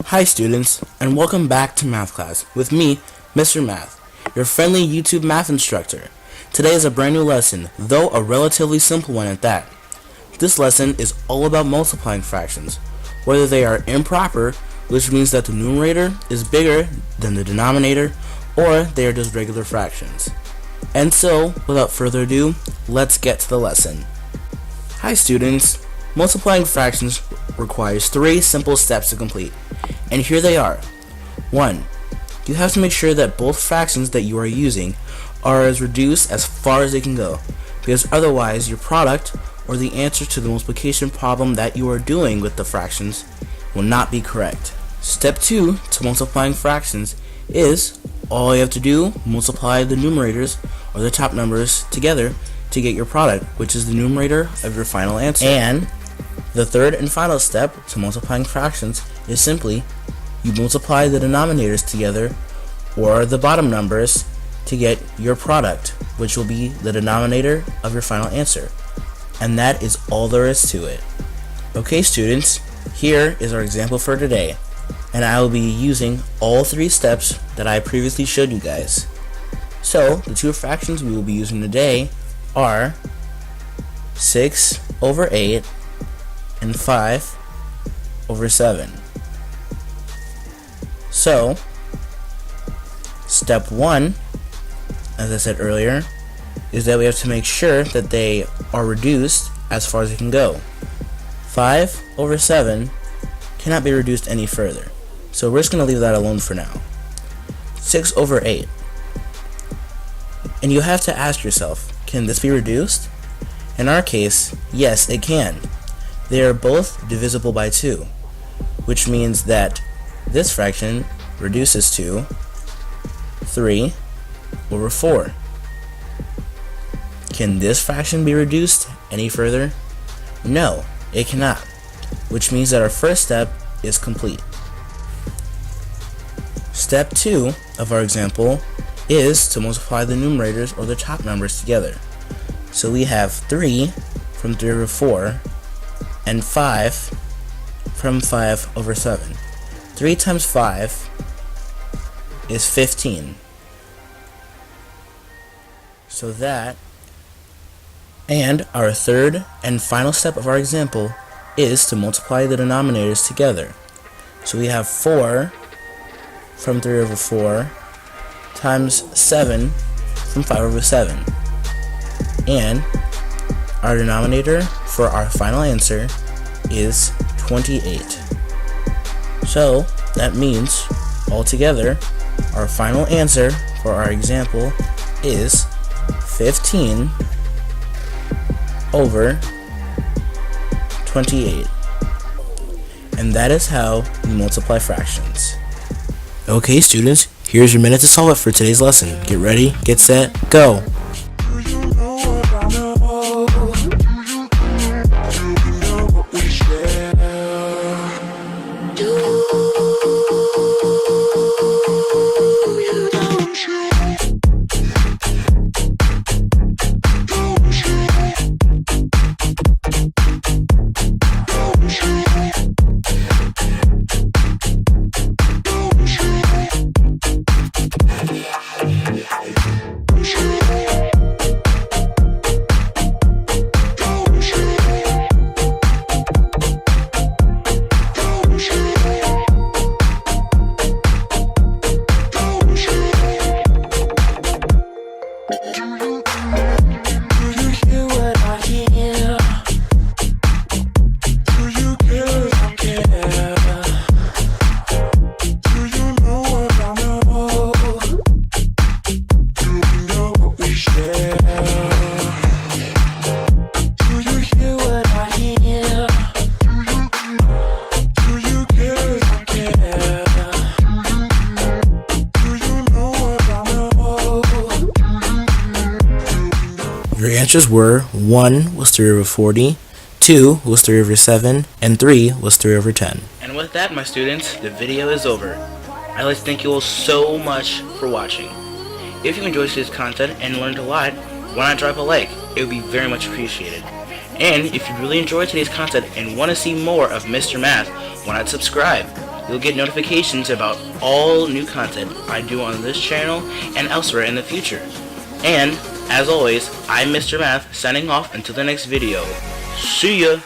Hi students, and welcome back to math class with me, Mr. Math, your friendly YouTube math instructor. Today is a brand new lesson, though a relatively simple one at that. This lesson is all about multiplying fractions, whether they are improper, which means that the numerator is bigger than the denominator, or they are just regular fractions. And so, without further ado, let's get to the lesson. Hi students, multiplying fractions requires 3 simple steps to complete. And here they are. 1. You have to make sure that both fractions that you are using are as reduced as far as they can go, because otherwise your product or the answer to the multiplication problem that you are doing with the fractions will not be correct. Step 2 to multiplying fractions is all you have to do, multiply the numerators or the top numbers together to get your product, which is the numerator of your final answer. And the third and final step to multiplying fractions is simply you multiply the denominators together or the bottom numbers to get your product, which will be the denominator of your final answer. And that is all there is to it. Okay students, here is our example for today, and I will be using all 3 steps that I previously showed you guys. So the 2 fractions we will be using today are 6 over 8 and 5 over 7. So, step 1, as I said earlier, is that we have to make sure that they are reduced as far as they can go. 5 over 7 cannot be reduced any further, so we're just going to leave that alone for now. 6 over 8. And you have to ask yourself, can this be reduced? In our case, yes, it can. They are both divisible by 2, which means that this fraction reduces to 3 over 4. Can this fraction be reduced any further? No, it cannot, which means that our first step is complete. Step 2 of our example is to multiply the numerators or the top numbers together. So we have 3 from 3 over 4 and 5 from 5 over 7. 3 times 5 is 15. So that, and our third and final step of our example is to multiply the denominators together. So we have 4 from 3 over 4 times 7 from 5 over 7. And our denominator for our final answer is 28. So that means altogether our final answer for our example is 15 over 28. And that is how we multiply fractions. Okay students, here's your minute to solve it for today's lesson. Get ready, get set, go! Your answers were 1 was 3 over 40, 2 was 3 over 7, and 3 was 3 over 10. And with that, my students, the video is over. I'd like to thank you all so much for watching. If you enjoyed today's content and learned a lot, why not drop a like? It would be very much appreciated. And if you really enjoyed today's content and want to see more of Mr. Math, why not subscribe? You'll get notifications about all new content I do on this channel and elsewhere in the future. And, as always, I'm Mr. Math, signing off until the next video. See ya!